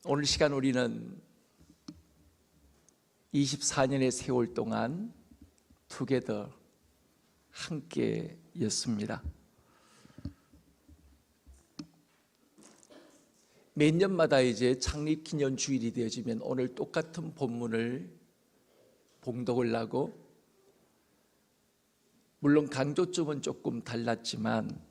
오늘 시간 우리는 24년의 세월 동안 투게더 함께였습니다. 몇 년마다 이제 창립기념 주일이 되어지면 오늘 똑같은 본문을 봉독을 하고, 물론 강조점은 조금 달랐지만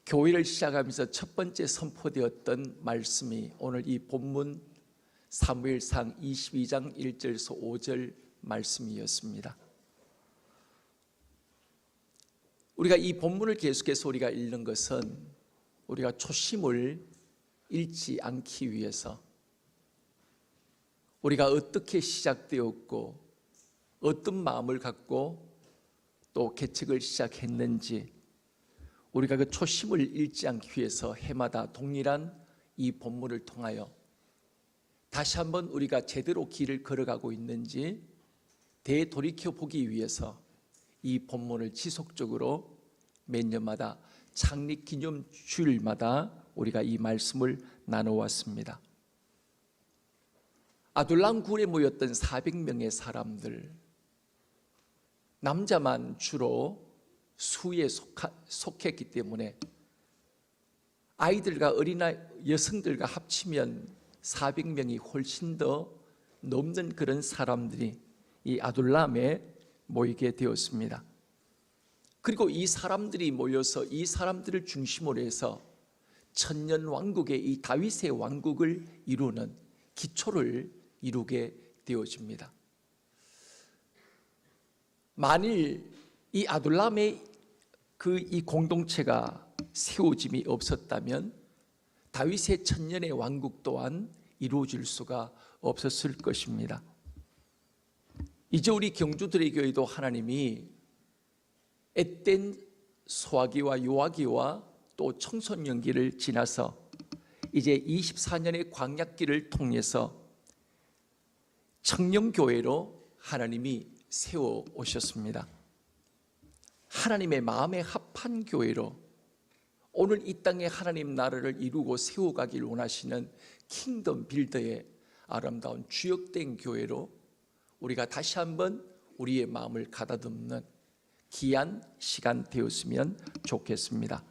교회를 시작하면서 첫 번째 선포되었던 말씀이 오늘 이 본문 사무엘상 22장 1절에서 5절 말씀이었습니다. 우리가 이 본문을 계속해서 우리가 읽는 것은 우리가 초심을 잃지 않기 위해서, 우리가 어떻게 시작되었고 어떤 마음을 갖고 또 개척을 시작했는지, 우리가 그 초심을 잃지 않기 위해서 해마다 동일한 이 본문을 통하여 다시 한번 우리가 제대로 길을 걸어가고 있는지 되돌이켜 보기 위해서 이 본문을 지속적으로 몇 년마다 창립기념 주일마다 우리가 이 말씀을 나눠왔습니다. 아둘람 굴에 모였던 400명의 사람들, 남자만 주로 수에 속했기 때문에 아이들과 어린아이, 여성들과 합치면 400명이 훨씬 더 넘는 그런 사람들이 이 아둘람에 모이게 되었습니다. 그리고 이 사람들이 모여서 이 사람들을 중심으로 해서 천년 왕국의 이 다윗의 왕국을 이루는 기초를 이루게 되어집니다. 만일 이 아둘람의 이 공동체가 세워짐이 없었다면 다윗의 천년의 왕국 또한 이루어질 수가 없었을 것입니다. 이제 우리 경주들의 교회도 하나님이 앳된 소화기와 요하기와 또 청소년기를 지나서 이제 24년의 광약기를 통해서 청년교회로 하나님이 세워 오셨습니다. 하나님의 마음에 합한 교회로 오늘 이 땅에 하나님 나라를 이루고 세워가길 원하시는 킹덤 빌더의 아름다운 주역된 교회로 우리가 다시 한번 우리의 마음을 가다듬는 귀한 시간 되었으면 좋겠습니다.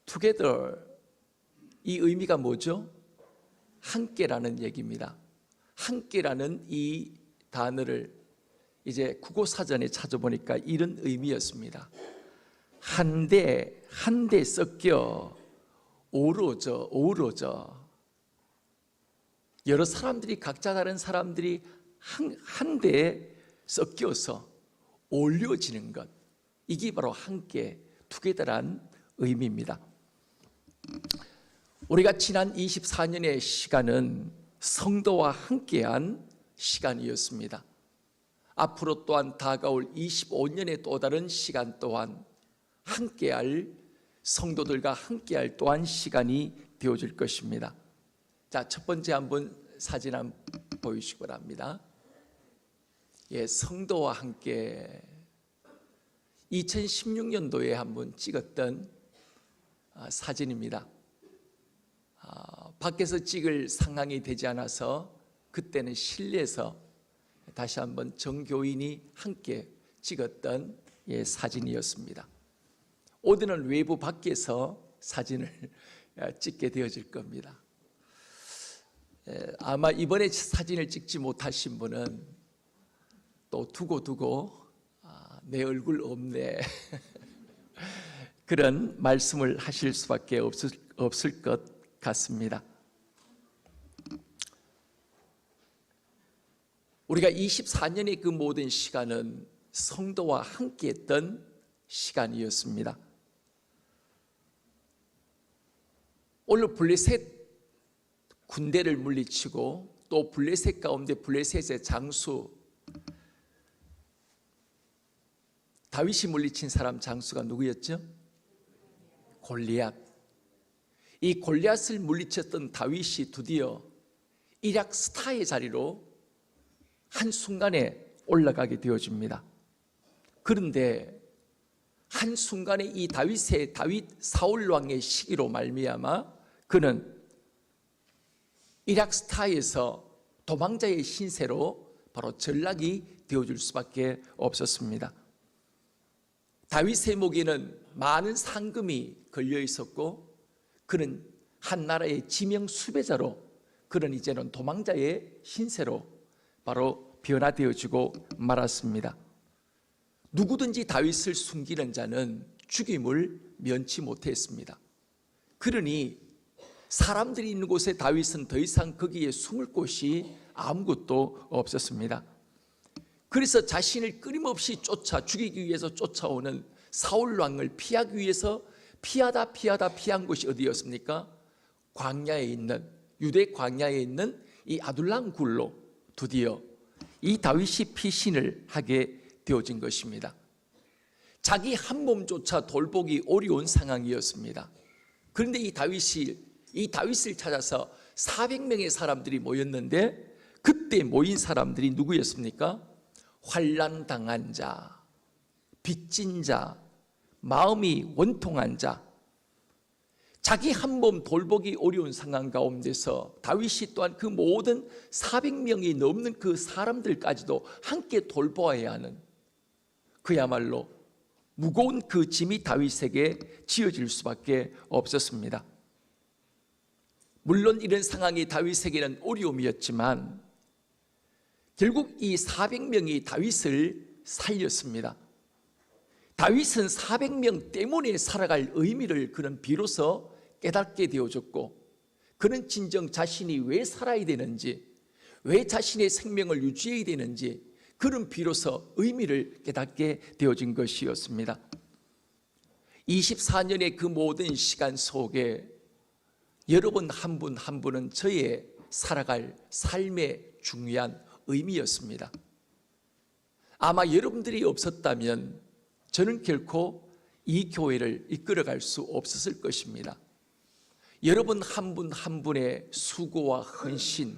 Together, 이 의미가 뭐죠? 함께라는 얘기입니다. 함께라는 이 단어를 이제 국어사전에 찾아보니까 이런 의미였습니다. 한데 섞여 어우러져 여러 사람들이, 각자 다른 사람들이 한데 섞여서 어울려지는 것, 이게 바로 함께 투게더란 의미입니다. 우리가 지난 24년의 시간은 성도와 함께한 시간이었습니다. 앞으로 또한 다가올 25년의 또 다른 시간 또한 함께할, 성도들과 함께할 또한 시간이 되어질 것입니다. 자, 첫 번째 한번 사진 한번 보여주시기 바랍니다. 예, 성도와 함께 2016년도에 한번 찍었던 사진입니다. 밖에서 찍을 상황이 되지 않아서 그때는 실내에서 다시 한번 정교인이 함께 찍었던 사진이었습니다. 오늘은 외부 밖에서 사진을 찍게 되어질 겁니다. 아마 이번에 사진을 찍지 못하신 분은 또 두고 내 얼굴 없네 그런 말씀을 하실 수밖에 없을 것 같습니다. 우리가 24년의 그 모든 시간은 성도와 함께했던 시간이었습니다. 오늘 블레셋 군대를 물리치고 또 블레셋 가운데 블레셋의 장수, 다윗이 물리친 사람 장수가 누구였죠? 골리앗. 이 골리앗을 물리쳤던 다윗이 드디어 이락 스타의 자리로 한순간에 올라가게 되어집니다. 그런데 한순간에 이 다윗 사울 왕의 시기로 말미암아 그는 이락스타에서 도망자의 신세로 바로 전락이 되어줄 수밖에 없었습니다. 다윗의 목에는 많은 상금이 걸려 있었고 그는 한 나라의 지명 수배자로 그는 이제는 도망자의 신세로 바로 변화되어지고 말았습니다. 누구든지 다윗을 숨기는 자는 죽임을 면치 못했습니다. 그러니 사람들이 있는 곳에 다윗은 더 이상 거기에 숨을 곳이 아무것도 없었습니다. 그래서 자신을 끊임없이 죽이기 위해서 쫓아오는 사울 왕을 피하기 위해서 피한 곳이 어디였습니까? 광야에 있는, 유대 광야에 있는 이 아둘람 굴로 드디어 이 다윗이 피신을 하게 되어진 것입니다. 자기 한 몸조차 돌보기 어려운 상황이었습니다. 그런데 이 다윗을 찾아서 400명의 사람들이 모였는데 그때 모인 사람들이 누구였습니까? 환난당한 자, 빚진 자, 마음이 원통한 자, 자기 한 몸 돌보기 어려운 상황 가운데서 다윗이 또한 그 모든 400명이 넘는 그 사람들까지도 함께 돌보아야 하는 그야말로 무거운 그 짐이 다윗에게 지어질 수밖에 없었습니다. 물론 이런 상황이 다윗에게는 어려움이었지만 결국 이 400명이 다윗을 살렸습니다. 다윗은 400명 때문에 살아갈 의미를 그는 비로소 깨닫게 되어졌고 그는 진정 자신이 왜 살아야 되는지, 왜 자신의 생명을 유지해야 되는지 그는 비로소 의미를 깨닫게 되어진 것이었습니다. 24년의 그 모든 시간 속에 여러분 한 분 한 분은 저의 살아갈 삶의 중요한 의미였습니다. 아마 여러분들이 없었다면 저는 결코 이 교회를 이끌어갈 수 없었을 것입니다. 여러분 한 분 한 분의 수고와 헌신,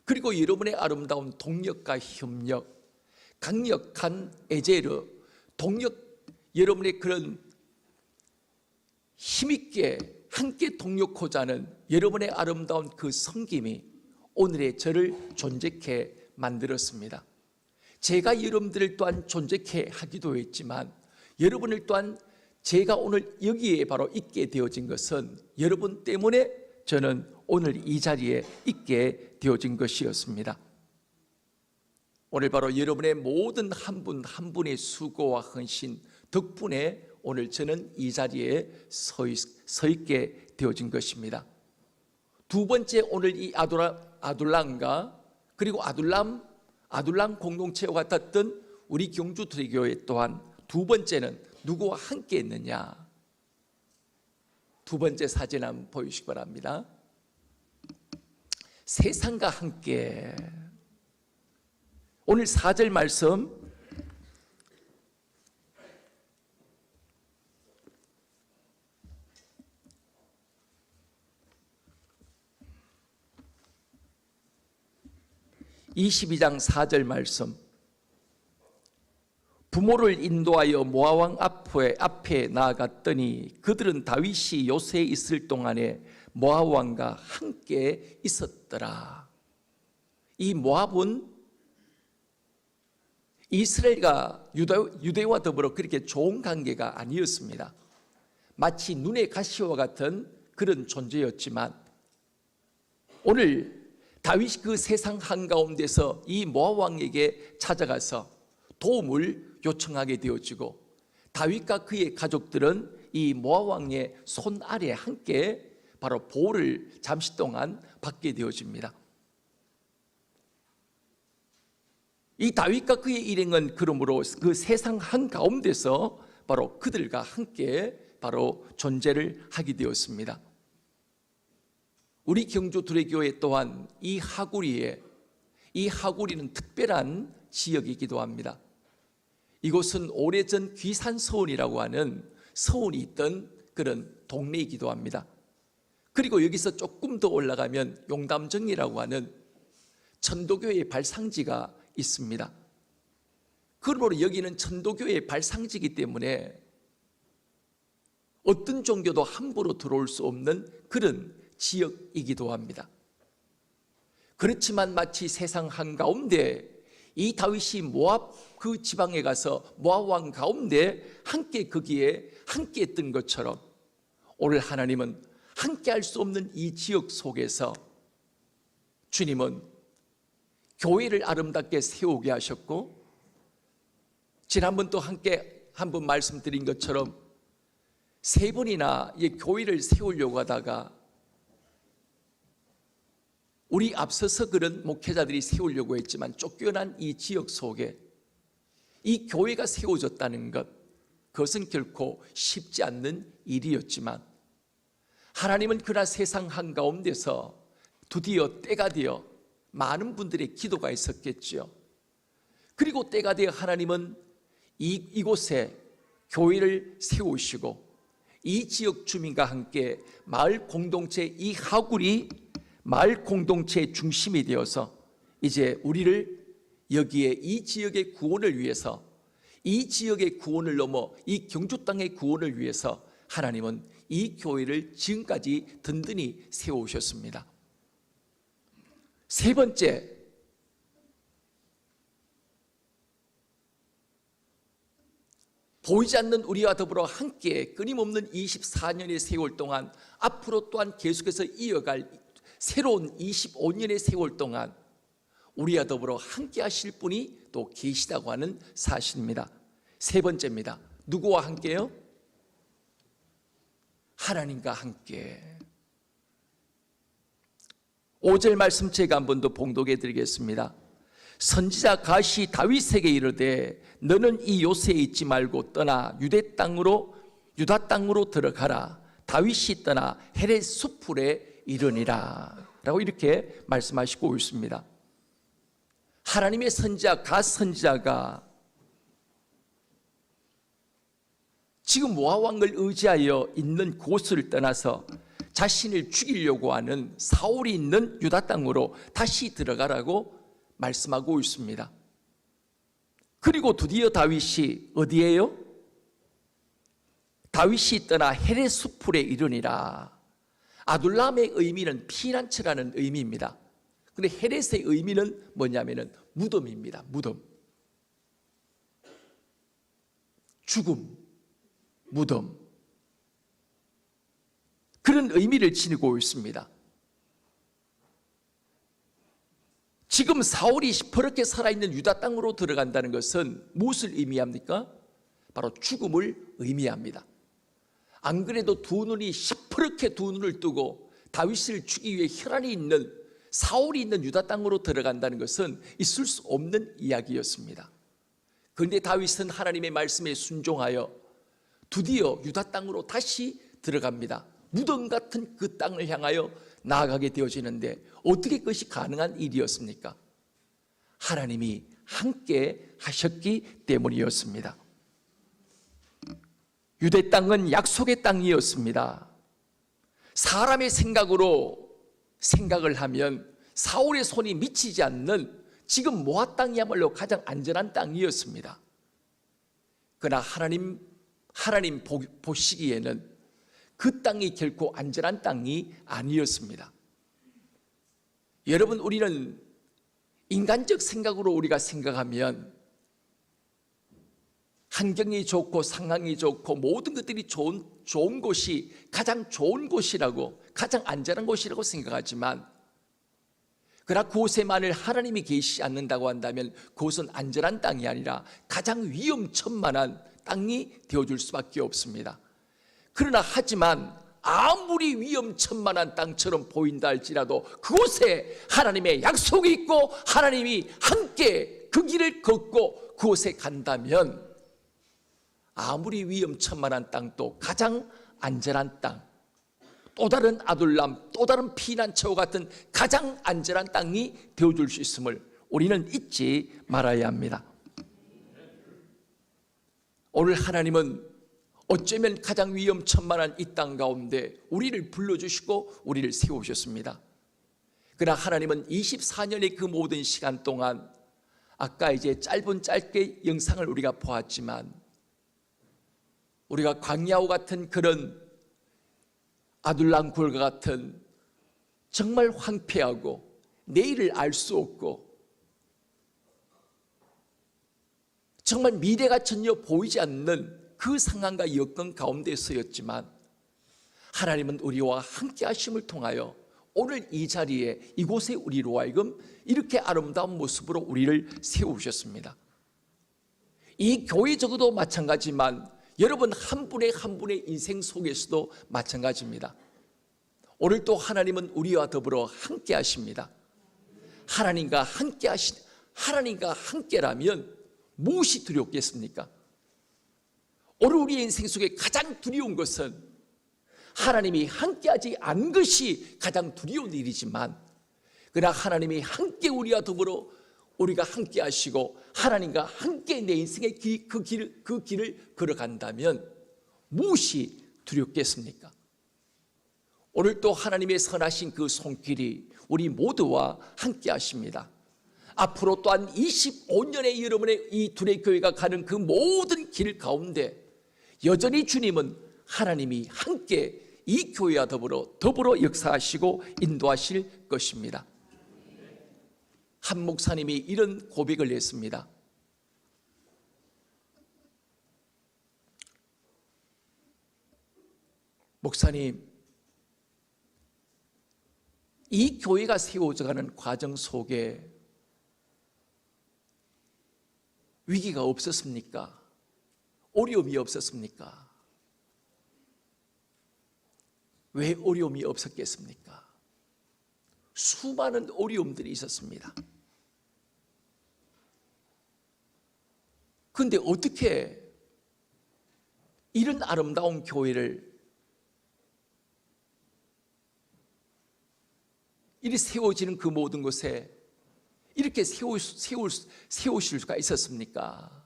그리고 여러분의 아름다운 동력과 협력, 강력한 에제르, 여러분의 그런 힘있게 함께 동력하자 하는 여러분의 아름다운 그 섬김이 오늘의 저를 존재케 만들었습니다. 제가 여러분들을 또한 존재케 하기도 했지만 여러분을 또한 제가 오늘 여기에 바로 있게 되어진 것은 여러분 때문에 저는 오늘 이 자리에 있게 되어진 것이었습니다. 오늘 바로 여러분의 모든 한 분 한 분의 수고와 헌신 덕분에 오늘 저는 이 자리에 서 있게 되어진 것입니다. 두 번째, 오늘 이 아둘람과 그리고 아둘람 공동체와 같았던 우리 경주대교회 또한 두 번째는 누구와 함께 했느냐? 두 번째 사진 한번 보여주시기 바랍니다. 세상과 함께. 오늘 4절 말씀 (22장 4절) 말씀. 부모를 인도하여 모압 왕 앞에 나아갔더니 그들은 다윗이 요새에 있을 동안에 모압 왕과 함께 있었더라. 이 모압은 이스라엘과 유대와 더불어 그렇게 좋은 관계가 아니었습니다. 마치 눈의 가시와 같은 그런 존재였지만 오늘 다윗이 그 세상 한가운데서 이 모압 왕에게 찾아가서 도움을 요청하게 되어지고 다윗과 그의 가족들은 이 모압 왕의 손 아래 함께 바로 보호를 잠시 동안 받게 되어집니다. 이 다윗과 그의 일행은 그러므로 그 세상 한가운데서 바로 그들과 함께 바로 존재를 하게 되었습니다. 우리 경주두레교회 또한 이 하구리는 특별한 지역이기도 합니다. 이곳은 오래전 귀산서원이라고 하는 서원이 있던 그런 동네이기도 합니다. 그리고 여기서 조금 더 올라가면 용담정이라고 하는 천도교의 발상지가 있습니다. 그러므로 여기는 천도교의 발상지이기 때문에 어떤 종교도 함부로 들어올 수 없는 그런 지역이기도 합니다. 그렇지만 마치 세상 한가운데 이 다윗이 모압 그 지방에 가서 모압 왕 가운데 함께 거기에 함께 했던 것처럼 오늘 하나님은 함께 할 수 없는 이 지역 속에서 주님은 교회를 아름답게 세우게 하셨고, 지난번 또 함께 한번 말씀드린 것처럼 3번이나 이 교회를 세우려고 하다가 우리 앞서서 그런 목회자들이 세우려고 했지만 쫓겨난 이 지역 속에 이 교회가 세워졌다는 것, 그것은 결코 쉽지 않는 일이었지만 하나님은 그러나 세상 한가운데서 드디어 때가 되어 많은 분들의 기도가 있었겠지요. 그리고 때가 되어 하나님은 이곳에 교회를 세우시고 이 지역 주민과 함께 마을 공동체, 이 하굴이 마을 공동체의 중심이 되어서 이제 우리를 여기에 이 지역의 구원을 위해서, 이 지역의 구원을 넘어 이 경주 땅의 구원을 위해서 하나님은 이 교회를 지금까지 든든히 세우셨습니다. 3번째, 보이지 않는 우리와 더불어 함께 끊임없는 24년의 세월 동안, 앞으로 또한 계속해서 이어갈 새로운 25년의 세월 동안 우리와 더불어 함께 하실 분이 또 계시다고 하는 사실입니다. 3번째입니다. 누구와 함께요? 하나님과 함께. 5절 말씀 제가 한 번 더 봉독해 드리겠습니다. 선지자 갓이 다윗에게 이르되 너는 이 요새에 있지 말고 떠나 유다 땅으로 들어가라. 다윗이 떠나 헤렛 수풀에 이르니라 라고 이렇게 말씀하시고 있습니다. 하나님의 선지자 갓 선지자가 지금 모압 왕을 의지하여 있는 곳을 떠나서 자신을 죽이려고 하는 사울이 있는 유다 땅으로 다시 들어가라고 말씀하고 있습니다. 그리고 드디어 다윗이 어디에요? 다윗이 떠나 헤렛 수풀에 이르니라. 아둘람의 의미는 피난처라는 의미입니다. 그런데 헤렛의 의미는 뭐냐면은 무덤입니다. 무덤, 죽음, 무덤, 그런 의미를 지니고 있습니다. 지금 사울이 시퍼렇게 살아있는 유다 땅으로 들어간다는 것은 무엇을 의미합니까? 바로 죽음을 의미합니다. 안 그래도 두 눈이 시퍼렇게 두 눈을 뜨고 다윗을 죽이기 위해 혈안이 있는 사울이 있는 유다 땅으로 들어간다는 것은 있을 수 없는 이야기였습니다. 그런데 다윗은 하나님의 말씀에 순종하여 드디어 유다 땅으로 다시 들어갑니다. 무덤 같은 그 땅을 향하여 나아가게 되어지는데 어떻게 그것이 가능한 일이었습니까? 하나님이 함께 하셨기 때문이었습니다. 유대 땅은 약속의 땅이었습니다. 사람의 생각을 하면 사울의 손이 미치지 않는 지금 모압 땅이야말로 가장 안전한 땅이었습니다. 그러나 하나님 보시기에는 그 땅이 결코 안전한 땅이 아니었습니다. 여러분, 우리는 인간적 생각으로 우리가 생각하면 환경이 좋고 상황이 좋고 모든 것들이 좋은 곳이 가장 좋은 곳이라고, 가장 안전한 곳이라고 생각하지만, 그러나 그곳에 만일 하나님이 계시지 않는다고 한다면 그곳은 안전한 땅이 아니라 가장 위험천만한 땅이 되어줄 수밖에 없습니다. 그러나 하지만 아무리 위험천만한 땅처럼 보인다 할지라도 그곳에 하나님의 약속이 있고 하나님이 함께 그 길을 걷고 그곳에 간다면 아무리 위험천만한 땅도 가장 안전한 땅, 또 다른 아둘람, 또 다른 피난처와 같은 가장 안전한 땅이 되어줄 수 있음을 우리는 잊지 말아야 합니다. 오늘 하나님은 어쩌면 가장 위험천만한 이 땅 가운데 우리를 불러주시고 우리를 세우셨습니다. 그러나 하나님은 24년의 그 모든 시간 동안, 아까 이제 짧게 영상을 우리가 보았지만 우리가 광야와 같은 그런 아둘람굴과 같은 정말 황폐하고 내일을 알 수 없고 정말 미래가 전혀 보이지 않는 그 상황과 여건 가운데서였지만 하나님은 우리와 함께 하심을 통하여 오늘 이 자리에 이곳에 우리로 하여금 이렇게 아름다운 모습으로 우리를 세우셨습니다. 이 교회적으로도 마찬가지지만 여러분 한 분의 한 분의 인생 속에서도 마찬가지입니다. 오늘 또 하나님은 우리와 더불어 함께 하십니다. 하나님과 함께라면 무엇이 두렵겠습니까? 오늘 우리의 인생 속에 가장 두려운 것은 하나님이 함께하지 않은 것이 가장 두려운 일이지만, 그러나 하나님이 함께 우리와 더불어 우리가 함께 하시고 하나님과 함께 내 인생의 그 길을 걸어간다면 무엇이 두렵겠습니까? 오늘 또 하나님의 선하신 그 손길이 우리 모두와 함께 하십니다. 앞으로 또한 25년의 여러분의 이 둘의 교회가 가는 그 모든 길 가운데 여전히 주님은 하나님이 함께 이 교회와 더불어 역사하시고 인도하실 것입니다. 한 목사님이 이런 고백을 했습니다. 목사님, 이 교회가 세워져가는 과정 속에 위기가 없었습니까? 어려움이 없었습니까? 왜 어려움이 없었겠습니까? 수많은 어려움들이 있었습니다. 그런데 어떻게 이런 아름다운 교회를 이리 세워지는 그 모든 것에 이렇게 세우실 수가 있었습니까?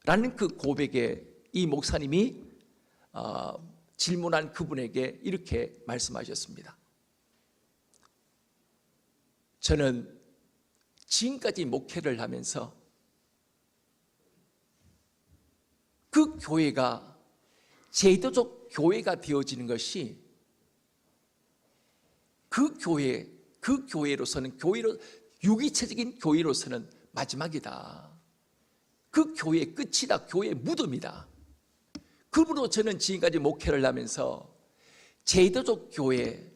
라는 그 고백에 이 목사님이 질문한 그분에게 이렇게 말씀하셨습니다. 저는 지금까지 목회를 하면서 그 교회가 제도적 교회가 되어지는 것이 그 교회로서는 유기체적인 교회로서는 마지막이다. 그 교회의 끝이다. 교회의 무덤이다. 그러므로 저는 지금까지 목회를 하면서 제도적 교회,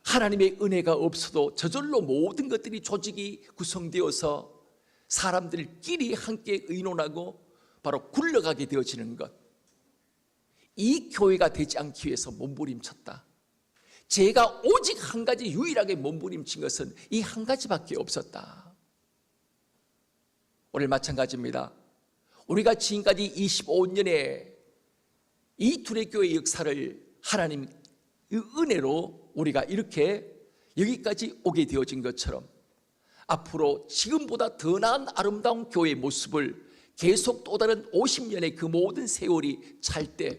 하나님의 은혜가 없어도 저절로 모든 것들이 조직이 구성되어서 사람들끼리 함께 의논하고 바로 굴러가게 되어지는 것, 이 교회가 되지 않기 위해서 몸부림쳤다. 제가 오직 한 가지 유일하게 몸부림친 것은 이 한 가지밖에 없었다. 오늘 마찬가지입니다. 우리가 지금까지 25년의 이 둘의 교회의 역사를 하나님의 은혜로 우리가 이렇게 여기까지 오게 되어진 것처럼 앞으로 지금보다 더 나은 아름다운 교회의 모습을 계속 또 다른 50년의 그 모든 세월이 찰 때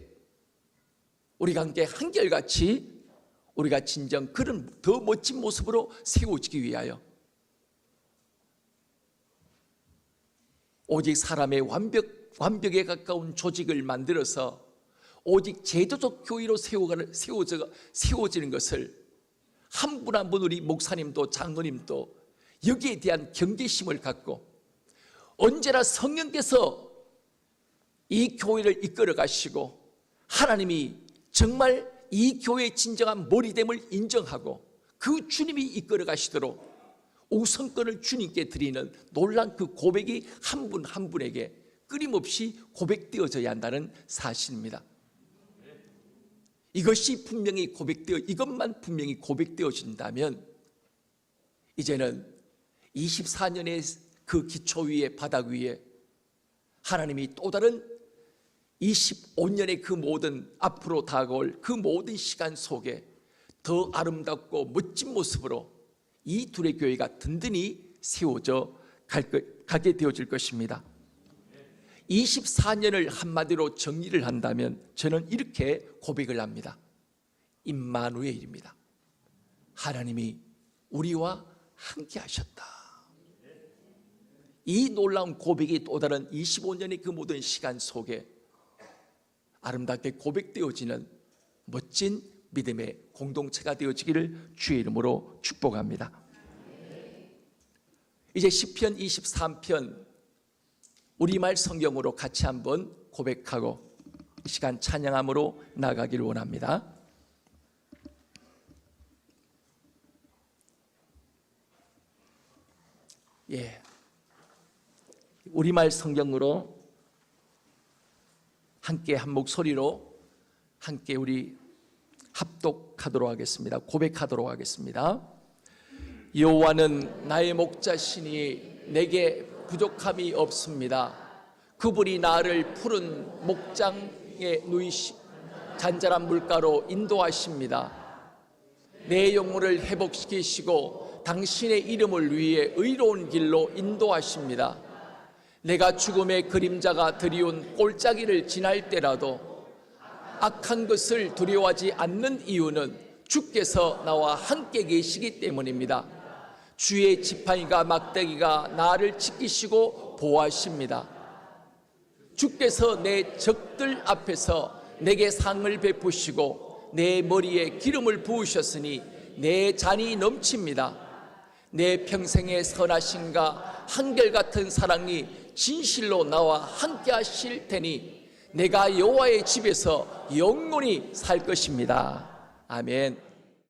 우리가 함께 한결같이 우리가 진정 그런 더 멋진 모습으로 세워지기 위하여 오직 사람의 완벽에 가까운 조직을 만들어서 오직 제도적 교회로 세워지는 것을 한 분 한 분 우리 목사님도 장로님도 여기에 대한 경계심을 갖고 언제나 성령께서 이 교회를 이끌어 가시고 하나님이 정말 이 교회의 진정한 머리됨을 인정하고 그 주님이 이끌어 가시도록 우선권을 주님께 드리는 놀라운 그 고백이 한 분 한 분에게 끊임없이 고백되어져야 한다는 사실입니다. 이것만 분명히 고백되어진다면 이제는 24년의 그 기초 위에 바닥 위에 하나님이 또 다른 25년의 그 모든 앞으로 다가올 그 모든 시간 속에 더 아름답고 멋진 모습으로 이 둘의 교회가 든든히 세워져 가게 되어질 것입니다. 24년을 한마디로 정리를 한다면 저는 이렇게 고백을 합니다. 임마누엘입니다. 하나님이 우리와 함께 하셨다. 이 놀라운 고백이 또 다른 25년의 그 모든 시간 속에 아름답게 고백되어지는 멋진 믿음의 공동체가 되어지기를 주의 이름으로 축복합니다. 이제 시편 23편 우리말 성경으로 같이 한번 고백하고 이 시간 찬양함으로 나가기를 원합니다. 우리말 성경으로 함께 한 목소리로 함께 우리 합독하도록 하겠습니다. 고백하도록 하겠습니다. 여호와는 나의 목자시니 내게 부족함이 없습니다. 그분이 나를 푸른 목장에 누이시 잔잔한 물가로 인도하십니다. 내 영혼을 회복시키시고 당신의 이름을 위해 의로운 길로 인도하십니다. 내가 죽음의 그림자가 드리운 골짜기를 지날 때라도 악한 것을 두려워하지 않는 이유는 주께서 나와 함께 계시기 때문입니다. 주의 지팡이가 막대기가 나를 지키시고 보호하십니다. 주께서 내 적들 앞에서 내게 상을 베푸시고 내 머리에 기름을 부으셨으니 내 잔이 넘칩니다. 내 평생의 선하심과 한결같은 사랑이 진실로 나와 함께 하실 테니 내가 여호와의 집에서 영원히 살 것입니다. 아멘.